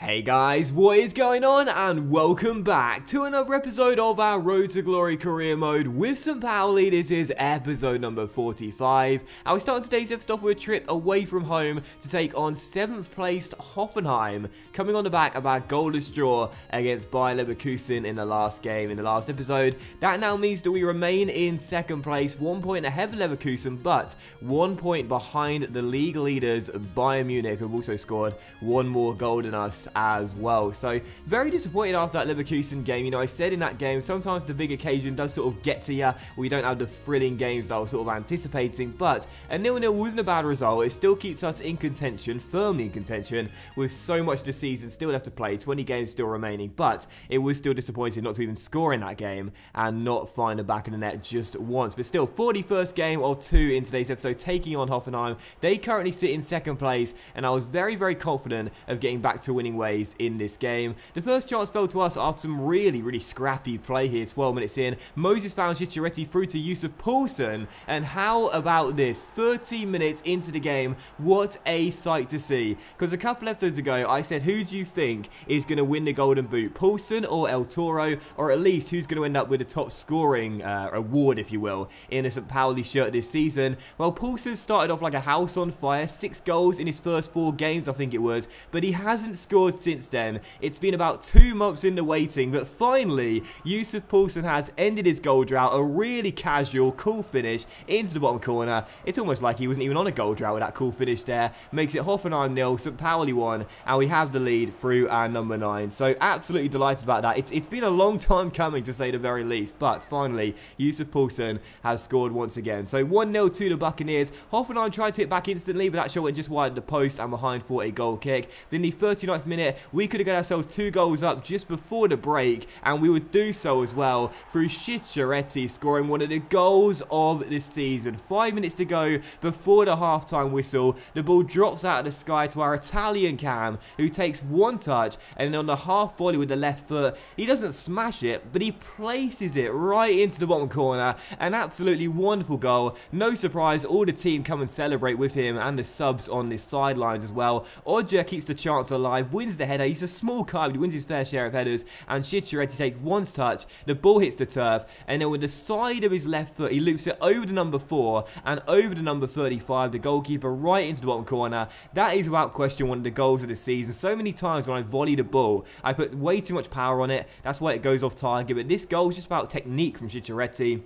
Hey guys, what is going on, and welcome back to another episode of our Road to Glory career mode with St. Pauli. This is episode number 45, and we start today's episode off with a trip away from home to take on 7th placed Hoffenheim, coming on the back of our goalless draw against Bayer Leverkusen in the last game, in the last episode. That now means that we remain in 2nd place, 1 point ahead of Leverkusen, but 1 point behind the league leaders Bayern Munich, who have also scored one more goal than us as well. So very disappointed after that Leverkusen game. You know, I said in that game, sometimes the big occasion does sort of get to you. We don't have the thrilling games that I was sort of anticipating, but a 0-0 wasn't a bad result. It still keeps us in contention, firmly in contention, with so much of the season still left to play, 20 games still remaining, but it was still disappointing not to even score in that game and not find the back of the net just once. But still, 41st game of 2 in today's episode, taking on Hoffenheim. They currently sit in 2nd place, and I was very, very confident of getting back to winning ways in this game. The first chance fell to us after some really scrappy play here. 12 minutes in, Moses found Charities through to Yusuf Poulsen, and how about this? 30 minutes into the game, what a sight to see. Because a couple episodes ago, I said, who do you think is going to win the Golden Boot, Poulsen or El Toro, or at least who's going to end up with the top scoring award, if you will, in a St. Pauli shirt this season? Well, Poulsen started off like a house on fire, 6 goals in his first 4 games, I think it was, but he hasn't scored since then. It's been about 2 months in the waiting, but finally, Yusuf Poulsen has ended his goal drought. A really casual, cool finish into the bottom corner. It's almost like he wasn't even on a goal drought with that cool finish there. Makes it Hoffenheim 0, St. Pauli 1, and we have the lead through our number 9. So absolutely delighted about that. It's been a long time coming, to say the very least, but finally, Yusuf Poulsen has scored once again. So 1-0 to the Buccaneers. Hoffenheim tried to hit back instantly, but that shot went just wide of the post and behind for a goal kick. Then the 39th minute, we could have got ourselves 2 goals up just before the break, and we would do so as well through Charities scoring one of the goals of this season. 5 minutes to go before the half-time whistle. The ball drops out of the sky to our Italian Cam, who takes one touch, and then on the half volley with the left foot, he doesn't smash it, but he places it right into the bottom corner. An absolutely wonderful goal. No surprise, all the team come and celebrate with him, and the subs on the sidelines as well. Odja keeps the chance alive, wins the header. He's a small guy, but he wins his fair share of headers, and Charities takes one touch, the ball hits the turf, and then with the side of his left foot, he loops it over the number 4 and over the number 35, the goalkeeper, right into the bottom corner. That is without question one of the goals of the season. So many times when I volley the ball, I put way too much power on it. That's why it goes off target, but this goal is just about technique from Charities.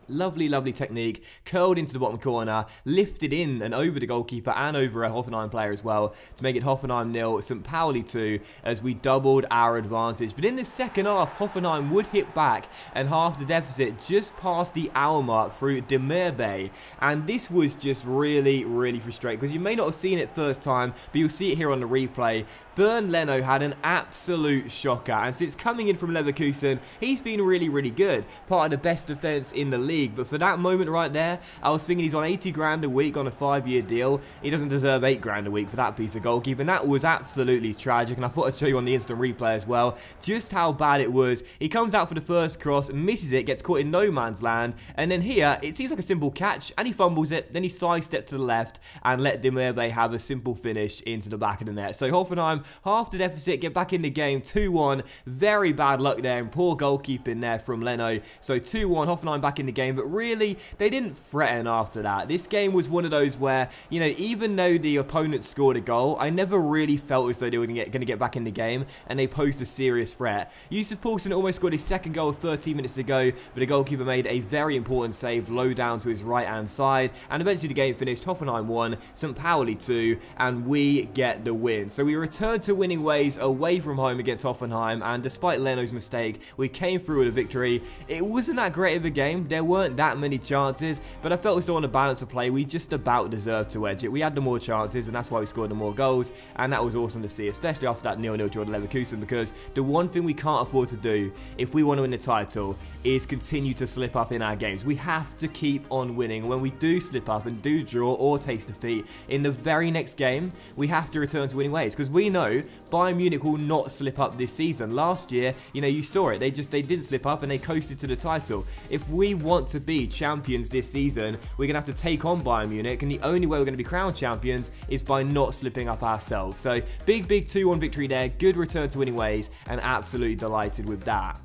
Lovely technique, curled into the bottom corner, lifted in and over the goalkeeper and over a Hoffenheim player as well to make it Hoffenheim 0, St. Pauli 2, as we doubled our advantage. But in the second half, Hoffenheim would hit back and half the deficit just past the hour mark through Demirbe. And this was just really frustrating, because you may not have seen it first time, but you'll see it here on the replay. Bernd Leno had an absolute shocker, and since coming in from Leverkusen, he's been really good. Part of the best defence in the league. But for that moment right there, I was thinking he's on 80 grand a week on a 5-year deal. He doesn't deserve 8 grand a week for that piece of goalkeeping. That was absolutely tragic, and I thought I'd show you on the instant replay as well just how bad it was. He comes out for the first cross, misses it, gets caught in no man's land, and then here, it seems like a simple catch, and he fumbles it, then he sidesteps to the left and let Demirbe have a simple finish into the back of the net. So Hoffenheim, half the deficit, get back in the game, 2-1. Very bad luck there, and poor goalkeeping there from Leno. So 2-1, Hoffenheim back in the game. But really, they didn't threaten after that. This game was one of those where, you know, even though the opponent scored a goal, I never really felt as though they were going to get back in the game, and they posed a serious threat. Yusuf Poulsen almost scored his 2nd goal with 13 minutes to go, but the goalkeeper made a very important save low down to his right-hand side, and eventually the game finished Hoffenheim 1, St. Pauli 2, and we get the win. So we returned to winning ways away from home against Hoffenheim, and despite Leno's mistake, we came through with a victory. It wasn't that great of a game. There weren't that many chances, but I felt as though on the balance of play, we just about deserved to edge it. We had the more chances, and that's why we scored the more goals, and that was awesome to see, especially after that 0-0 draw to Leverkusen, because the one thing we can't afford to do if we want to win the title is continue to slip up in our games. We have to keep on winning. When we do slip up and do draw or taste defeat, in the very next game, we have to return to winning ways, because we know Bayern Munich will not slip up this season. Last year, you know, you saw it. They didn't slip up, and they coasted to the title. If we want want to be champions this season, we're going to have to take on Bayern Munich, and the only way we're going to be crowned champions is by not slipping up ourselves. So big 2-1 victory there, good return to winning ways, and absolutely delighted with that.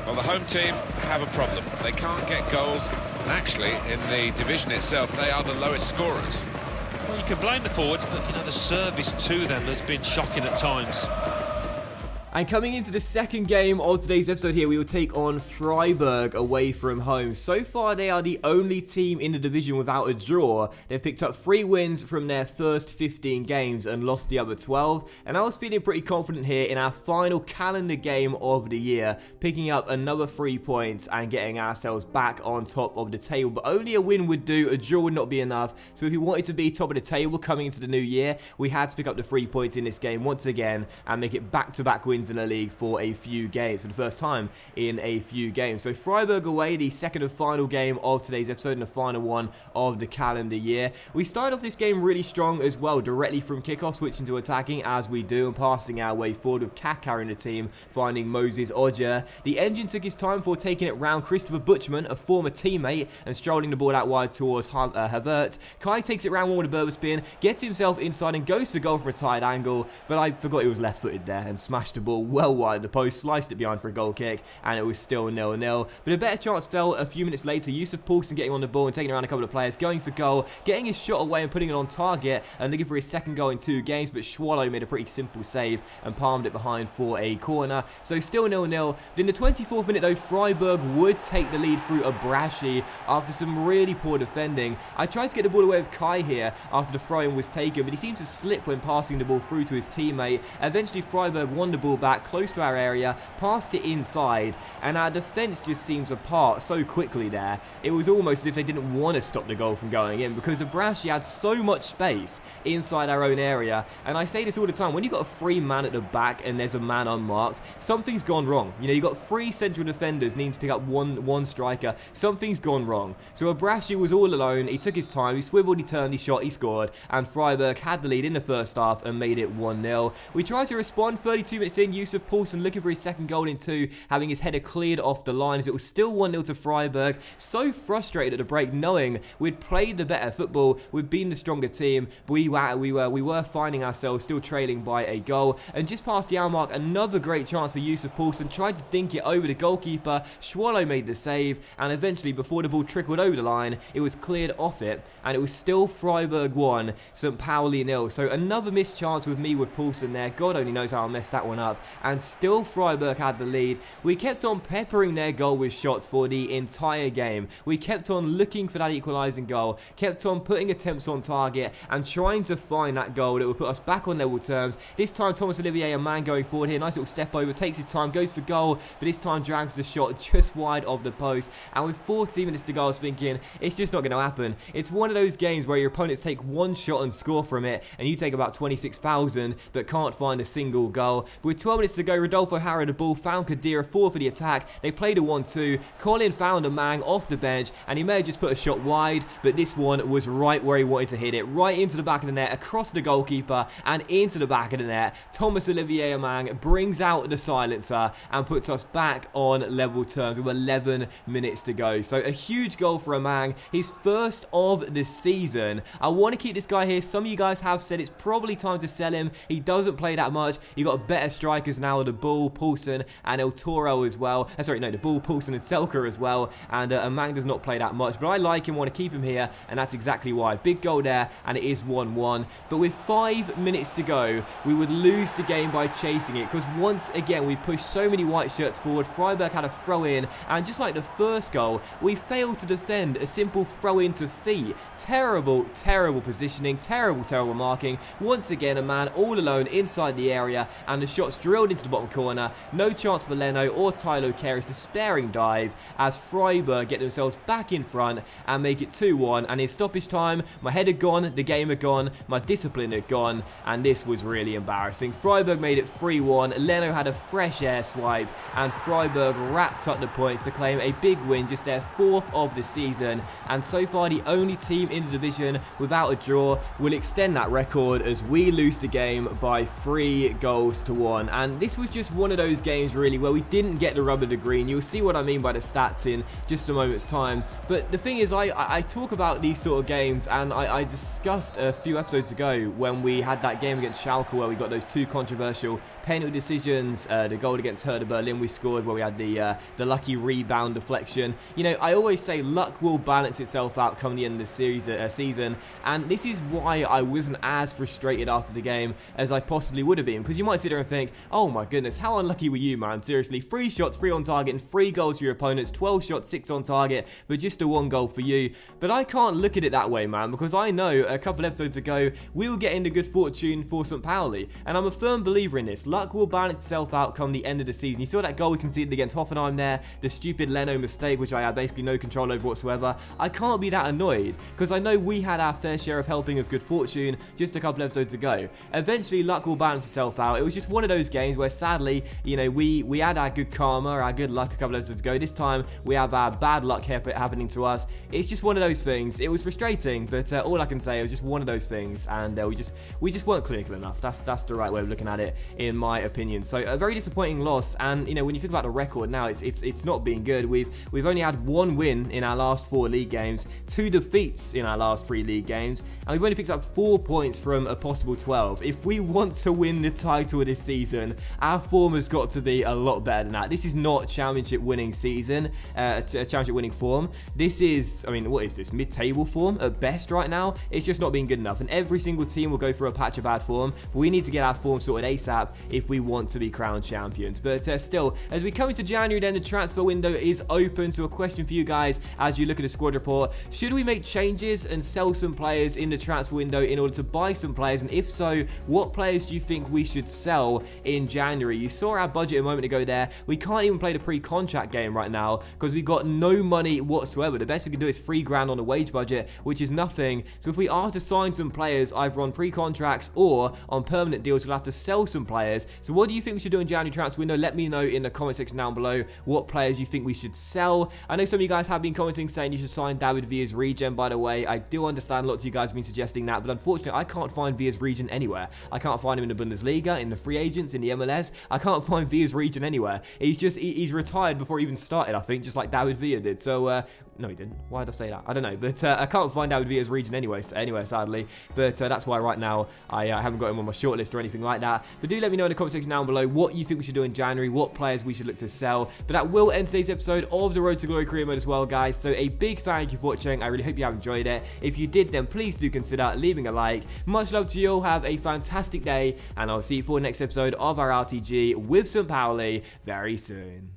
Well, the home team have a problem. They can't get goals, and actually, in the division itself, they are the lowest scorers. Well, you can blame the forwards, but, you know, the service to them has been shocking at times. And coming into the second game of today's episode here, we will take on Freiburg away from home. So far, they are the only team in the division without a draw. They've picked up 3 wins from their first 15 games and lost the other 12. And I was feeling pretty confident here in our final calendar game of the year, picking up another 3 points and getting ourselves back on top of the table. But only a win would do, a draw would not be enough. So if we wanted to be top of the table coming into the new year, we had to pick up the 3 points in this game once again and make it back-to-back wins in the league for a few games, for the first time in a few games. So Freiburg away, the second and final game of today's episode and the final one of the calendar year. We started off this game really strong as well, directly from kickoff, switching to attacking as we do and passing our way forward with Kaká in the team, finding Moses Odja. The engine took his time for taking it round Christopher Butchman, a former teammate, and strolling the ball out wide towards Havertz. Kai takes it round one with a Berber spin, gets himself inside and goes for goal from a tight angle, but I forgot he was left-footed there and smashed the ball well wide of the post, sliced it behind for a goal kick, and it was still 0-0. But a better chance fell a few minutes later. Yusuf Poulsen getting on the ball and taking around a couple of players, going for goal, getting his shot away and putting it on target, and looking for his second goal in 2 games, but Schwallow made a pretty simple save and palmed it behind for a corner. So still 0-0. But in the 24th minute though, Freiburg would take the lead through Abrashi after some really poor defending. I tried to get the ball away with Kai here after the throw-in was taken, but he seemed to slip when passing the ball through to his teammate. Eventually Freiburg won the ball back close to our area, passed it inside, and our defence just seems apart so quickly there. It was almost as if they didn't want to stop the goal from going in, because Abrashi had so much space inside our own area. And I say this all the time, when you've got a free man at the back and there's a man unmarked, something's gone wrong. You know, you've got 3 central defenders needing to pick up one striker. Something's gone wrong. So Abrashi was all alone. He took his time, he swiveled, he turned, he shot, he scored, and Freiburg had the lead in the first half and made it 1-0. We tried to respond 32 minutes in. Yusuf Poulsen looking for his second goal in 2, having his header cleared off the line as it was still 1-0 to Freiburg. So frustrated at the break, knowing we'd played the better football, we'd been the stronger team, but we were finding ourselves still trailing by a goal. And just past the hour mark, another great chance for Yusuf Poulsen, tried to dink it over the goalkeeper. Schwallow made the save, and eventually before the ball trickled over the line, it was cleared off it, and it was still Freiburg 1, St. Pauli 0. So another missed chance with me with Poulsen there. God only knows how I messed that one up, and still Freiburg had the lead. We kept on peppering their goal with shots for the entire game. We kept on looking for that equalising goal, kept on putting attempts on target and trying to find that goal that would put us back on level terms. This time Thomas Olivier, a man going forward here, nice little step over, takes his time, goes for goal, but this time drags the shot just wide of the post. And with 14 minutes to go, I was thinking, it's just not going to happen. It's one of those games where your opponents take one shot and score from it, and you take about 26,000 but can't find a single goal. But with 12 minutes to go, Rodolfo Harrod the ball, found Khedira forward for the attack. They played a 1-2. Colin found a man off the bench, and he may have just put a shot wide, but this one was right where he wanted to hit it, right into the back of the net, across the goalkeeper, and into the back of the net. Thomas Olivier Amang brings out the silencer and puts us back on level terms with 11 minutes to go. So a huge goal for Amang, his first of the season. I want to keep this guy here. Some of you guys have said it's probably time to sell him. He doesn't play that much. You got better strikers now, the Bull, Poulsen, and El Toro as well. Sorry, no, the Bull, Poulsen, and Selker as well. And Amang does not play that much, but I like him, want to keep him here, and that's exactly why. Big goal there, and it is 1-1. But with 5 minutes to go, we would lose the game by chasing it, because once again, we pushed so many white shirts forward. Freiburg had a throw in, and just like the first goal, we failed to defend a simple throw in to feet. Terrible, terrible positioning, terrible marking. Once again, a man all alone inside the area, and the shot's drilled into the bottom corner. No chance for Leno or Tylo Kerry's despairing dive, as Freiburg get themselves back in front and make it 2-1. And in stoppage time, my head had gone, the game had gone, my discipline had gone, and this was really embarrassing. Freiburg made it 3-1. Leno had a fresh air swipe, and Freiburg wrapped up the points to claim a big win, just their 4th of the season, and so far the only team in the division without a draw. Will extend that record as we lose the game by 3-1. and this was just one of those games really where we didn't get the rub of the green. You'll see what I mean by the stats in just a moment's time. But the thing is, I talk about these sort of games, and I discussed a few episodes ago when we had that game against Schalke where we got those 2 controversial penalty decisions, the goal against Hertha Berlin we scored where we had the lucky rebound deflection. You know, I always say luck will balance itself out come the end of the season, and this is why I wasn't as frustrated after the game as I possibly would have been, because you might sit there and think, oh my goodness, how unlucky were you, man? Seriously, 3 shots, 3 on target, and 3 goals for your opponents, 12 shots, 6 on target, but just a 1 goal for you. But I can't look at it that way, man, because I know a couple episodes ago we were getting the good fortune for St. Pauli, and I'm a firm believer in this. Luck will balance itself out come the end of the season. You saw that goal we conceded against Hoffenheim there, the stupid Leno mistake, which I had basically no control over whatsoever. I can't be that annoyed, because I know we had our fair share of helping of good fortune just a couple episodes ago. Eventually, luck will balance itself out. It was just one of those games where, sadly, you know, we had our good karma, our good luck a couple episodes ago. This time, we have our bad luck happening to us. It's just one of those things. It was frustrating, but all I can say, it was just one of those things, and we just weren't clinical enough. That's the right way of looking at it, in my opinion. So a very disappointing loss, and you know, when you think about the record now, it's not been good. We've only had 1 win in our last 4 league games, 2 defeats in our last 3 league games, and we've only picked up 4 points from a possible 12. If we want to win the title this season, our form has got to be a lot better than that. This is not championship winning season, championship winning form. This is, I mean, what is this, mid-table form at best right now? It's just not being good enough, and every single team will go through a patch of bad form, but we need to get our form sorted ASAP if we want to be crowned champions. But still, as we come into January, then the transfer window is open. So a question for you guys as you look at the squad report: should we make changes and sell some players in the transfer window in order to buy some players? And if so, what players do you think we should sell in January? You saw our budget a moment ago there. We can't even play the pre-contract game right now because we got no money whatsoever. The best we can do is £3 on a wage budget, which is nothing. So if we are to sign some players either on pre-contracts or on permanent deals, we'll have to sell some players. So what do you think we should do in January transfer window? Let me know in the comment section down below what players you think we should sell. I know some of you guys have been commenting saying you should sign David Villa's regen, by the way. I do understand lots of you guys have been suggesting that, but unfortunately I can't find Villa's regen anywhere. I can't find him in the Bundesliga, in the free agents, in the MLS. I can't find Villa's regen anywhere. He's retired before he even started, I think, just like David Villa did. So no, he didn't. Why did I say that? I don't know. But I can't find David Villa's region anyway, sadly. But that's why right now I haven't got him on my shortlist or anything like that. But do let me know in the comment section down below what you think we should do in January, what players we should look to sell. But that will end today's episode of the Road to Glory career mode as well, guys. So a big thank you for watching. I really hope you have enjoyed it. If you did, then please do consider leaving a like. Much love to you all. Have a fantastic day, and I'll see you for the next episode of our RTG with St. Pauli very soon.